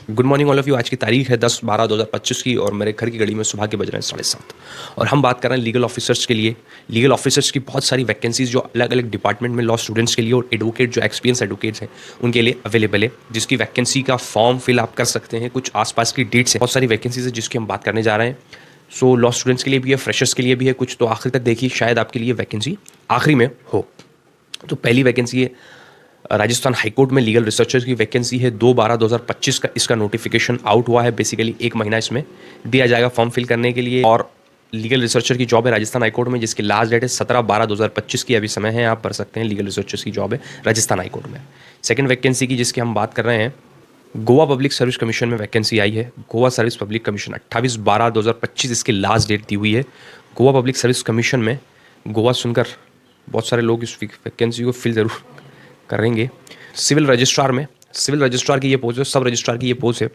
Good morning all of you. आज की तारीख है 10/12/2025 की और मेरे घर की घड़ी में सुबह के बज रहे हैं 7:30 और हम बात कर रहे हैं लीगल ऑफिसर्स के लिए। लीगल ऑफिसर्स की बहुत सारी वैकेंसीज जो अलग अलग डिपार्टमेंट में लॉ स्टूडेंट्स के लिए और एडवोकेट जो एक्सपीरियंस एडवोकेट्स हैं उनके लिए अवेलेबल है, जिसकी वैकेंसी का फॉर्म फिल आप कर सकते हैं। कुछ आसपास की डेट्स है, बहुत सारी वैकेंसीज है जिसकी हम बात करने जा रहे हैं। सो लॉ स्टूडेंट्स के लिए भी है, फ्रेशर्स के लिए भी है कुछ, तो आखिर तक देखिए, शायद आपके लिए वैकेंसी आखिरी में हो। तो पहली वैकेंसी है राजस्थान हाईकोर्ट में लीगल रिसर्चर की वैकेंसी है। 2/12/2025 का इसका नोटिफिकेशन आउट हुआ है। बेसिकली 1 महीना इसमें दिया जाएगा फॉर्म फिल करने के लिए। और लीगल रिसर्चर की जॉब है राजस्थान हाईकोर्ट में, जिसकी लास्ट डेट है 17/12/2025 की। अभी समय है, आप भर सकते हैं। लीगल रिसर्चर्स की जॉब है राजस्थान हाईकोर्ट में। सेकंड वैकेंसी की जिसकी हम बात कर रहे हैं, गोवा पब्लिक सर्विस कमीशन में वैकेंसी आई है। गोवा सर्विस पब्लिक कमीशन 28/12/2025 इसकी लास्ट डेट दी हुई है। गोवा पब्लिक सर्विस कमीशन में गोवा सुनकर बहुत सारे लोग इस वैकेंसी को फिल ज़रूर करेंगे। सिविल रजिस्ट्रार में, सिविल रजिस्ट्रार की ये पोस्ट है, सब रजिस्ट्रार की ये पोस्ट है।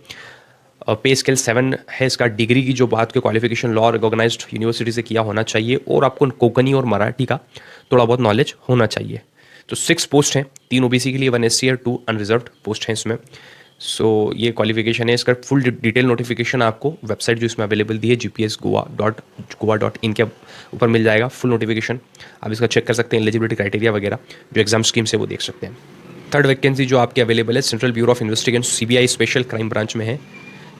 पे स्केल 7 है इसका। डिग्री की जो बात के क्वालिफिकेशन लॉ रिकॉग्नाइज्ड यूनिवर्सिटी से किया होना चाहिए और आपको कोंकणी और मराठी का थोड़ा बहुत नॉलेज होना चाहिए। तो 6 पोस्ट हैं, 3 ओबीसी के लिए, 1 SC और 2 अनरिजर्व्ड पोस्ट हैं इसमें। सो ये क्वालिफिकेशन है। इसका फुल डिटेल नोटिफिकेशन आपको वेबसाइट जो इसमें अवेलेबल दी है gpsgoa.in के ऊपर मिल जाएगा फुल नोटिफिकेशन। आप इसका चेक कर सकते हैं, एलिजिबिलिटी क्राइटेरिया वगैरह जो एग्जाम स्कीम से वो देख सकते हैं। थर्ड वैकेंसी जो आपकी अवेलेबल है central bureau of investigation CBI special crime branch में है।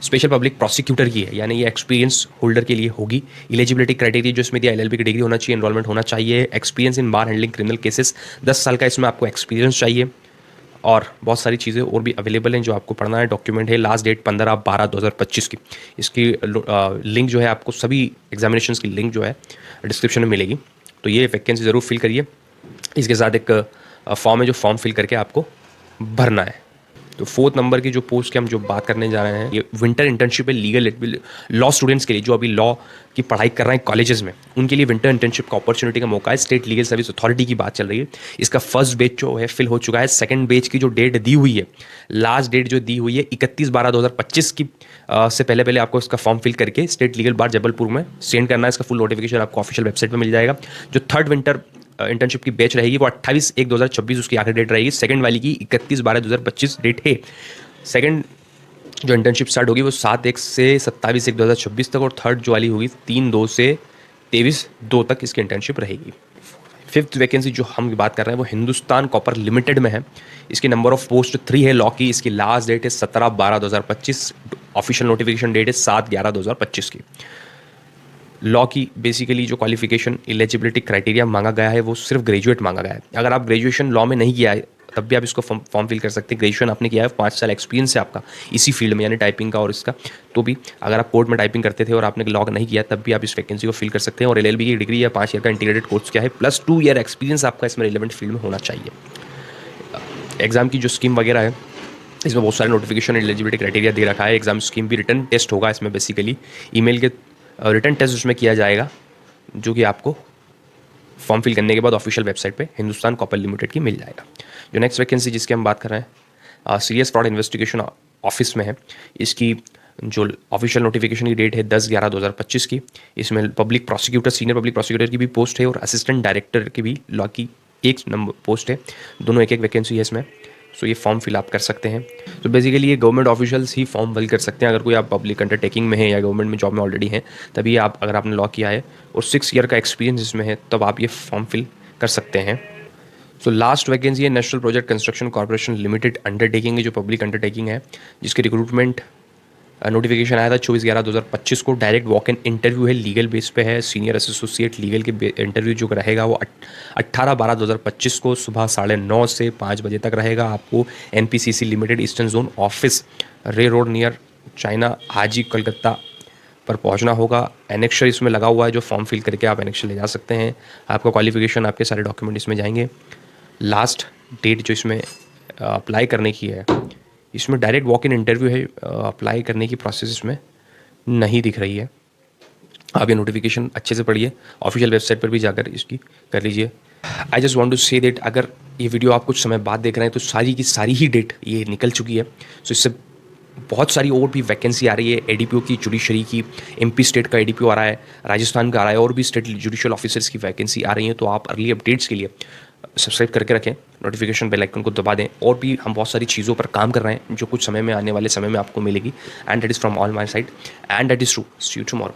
स्पेशल पब्लिक प्रोसिक्यूटर की है, यानी ये एक्सपीरियंस होल्डर के लिए होगी। एलिजिबिलिटी क्राइटेरिया जो इसमें दिया, LLB की डिग्री होना चाहिए, एनरोलमेंट होना चाहिए, experience in bar handling criminal cases 10 साल का इसमें आपको एक्सपीरियंस चाहिए। और बहुत सारी चीज़ें और भी अवेलेबल हैं जो आपको पढ़ना है। डॉक्यूमेंट है, लास्ट डेट 15/12/2025 की। इसकी लिंक जो है आपको सभी एग्जामिनेशंस की लिंक जो है डिस्क्रिप्शन में मिलेगी। तो ये वैकेंसी ज़रूर फिल करिए। इसके साथ एक फॉर्म है जो फॉर्म फिल करके आपको भरना है। तो 4th नंबर की जो पोस्ट की हम जो बात करने जा रहे हैं, ये विंटर इंटर्नशिप है लीगल लॉ स्टूडेंट्स के लिए जो अभी लॉ की पढ़ाई कर रहे हैं कॉलेजेस में, उनके लिए विंटर इंटर्नशिप का अपॉर्चुनिटी का मौका है। स्टेट लीगल सर्विस अथॉरिटी की बात चल रही है। इसका फर्स्ट बैच जो है फिल हो चुका है। सेकंड बैच की जो डेट दी हुई है, लास्ट डेट जो दी हुई है 31/12/2025 की, से पहले पहले आपको इसका फॉर्म फिल करके स्टेट लीगल बार जबलपुर में सेंड करना है। इसका फुल नोटिफिकेशन आपको ऑफिशियल वेबसाइट पर मिल जाएगा। जो थर्ड विंटर इंटर्नशिप की बैच रहेगी वो 28/1/2026 उसकी आखिरी डेट रहेगी। सेकंड वाली की 31/12/2025 डेट है। सेकंड जो इंटर्नशिप स्टार्ट होगी वो 7/1 से 27/1/2026 तक, और थर्ड जो वाली होगी 3/2 से 23/2 तक इसकी इंटर्नशिप रहेगी। फिफ्थ वैकेंसी जो हम बात कर रहे हैं वो हिंदुस्तान कॉपर लिमिटेड में है। इसकी नंबर ऑफ पोस्ट 3 है लॉ की। इसकी लास्ट डेट है 17/12/2025। ऑफिशियल नोटिफिकेशन डेट है 7/11/2025 की। लॉ की बेसिकली जो क्वालिफिकेशन एलिजिबिलिटी क्राइटेरिया मांगा गया है वो सिर्फ ग्रेजुएट मांगा गया है। अगर आप ग्रेजुएशन लॉ में नहीं किया है तब भी आप इसको फॉर्म फिल कर सकते हैं। ग्रेजुएशन आपने किया है, 5 साल एक्सपीरियंस है आपका इसी फील्ड में, यानी टाइपिंग का और इसका, तो भी अगर आप कोर्ट में टाइपिंग करते थे और आपने लॉ नहीं किया तब भी आप इस वैकेंसी को फिल कर सकते हैं। और LLB की डिग्री या 5 ईयर का इंटीग्रेटेड कोर्स क्या है, प्लस 2 ईयर एक्सपीरियंस आपका इसमें रिलेवेंट फील्ड में होना चाहिए। एग्जाम की जो स्कीम वगैरह है इसमें बहुत सारे नोटिफिकेशन एलिजिबिलिटी क्राइटेरिया दे रखा है। एग्जाम स्कीम भी रिटर्न टेस्ट होगा इसमें। बेसिकली ईमेल के रिटर्न टेस्ट उसमें किया जाएगा, जो कि आपको फॉर्म फिल करने के बाद ऑफिशियल वेबसाइट पे हिंदुस्तान कॉपर लिमिटेड की मिल जाएगा। जो नेक्स्ट वैकेंसी जिसकी हम बात कर रहे हैं सीरियस फ्रॉड इन्वेस्टिगेशन ऑफिस में है। इसकी जो ऑफिशियल नोटिफिकेशन की डेट है 10/11/2025 की। इसमें public prosecutor, senior public prosecutor की भी पोस्ट है और असिस्टेंट डायरेक्टर की भी लॉ की 1 नंबर पोस्ट है। दोनों एक वैकेंसी है इसमें। सो ये फॉर्म फिल आप कर सकते हैं। तो बेसिकली ये गवर्नमेंट ऑफिशियल्स ही फॉर्म फिल कर सकते हैं। अगर कोई आप पब्लिक अंडरटेकिंग में है या गवर्नमेंट में जॉब में ऑलरेडी हैं, तभी आप, अगर आपने लॉ किया है और 6 ईयर का एक्सपीरियंस इसमें है, तब आप ये फॉर्म फिल कर सकते हैं। सो लास्ट वैकेंसी है national project construction corporation limited undertaking की, जो पब्लिक अंडरटेकिंग है, जिसकी रिक्रूटमेंट नोटिफिकेशन आया था 24/11/2025 को। डायरेक्ट वॉक इन इंटरव्यू है, लीगल बेस पे है। सीनियर एसोसिएट लीगल के इंटरव्यू जो रहेगा वो 18/12/2025 को सुबह 9:30 से 5 बजे तक रहेगा। आपको NPCC limited eastern zone office, रे रोड नियर चाइना हाजी कलकत्ता पर पहुंचना होगा। एनेक्शर इसमें लगा हुआ है, जो फॉर्म फिल करके आप एनेक्शर ले जा सकते हैं। आपका क्वालिफिकेशन, आपके सारे डॉक्यूमेंट इसमें जाएंगे। लास्ट डेट जो इसमें अप्लाई करने की है, इसमें डायरेक्ट वॉक इन इंटरव्यू है। अप्लाई करने की प्रोसेस इसमें नहीं दिख रही है। आप ये नोटिफिकेशन अच्छे से पढ़िए, ऑफिशियल वेबसाइट पर भी जाकर इसकी कर लीजिए। I just want to say that अगर ये वीडियो आप कुछ समय बाद देख रहे हैं तो सारी की सारी ही डेट ये निकल चुकी है। सो इससे बहुत सारी और भी वैकेंसी आ रही है। ADPO की, जुडिशरी की, MP स्टेट का ADPO आ रहा है, राजस्थान का आ रहा है, और भी स्टेट जुडिशियल ऑफिसर्स की वैकेंसी आ रही है। तो आप अर्ली अपडेट्स के लिए सब्सक्राइब करके रखें, नोटिफिकेशन बेल आइकन को दबा दें। और भी हम बहुत सारी चीज़ों पर काम कर रहे हैं जो कुछ समय में, आने वाले समय में आपको मिलेगी। And that is from all my side, and that is true. See you tomorrow.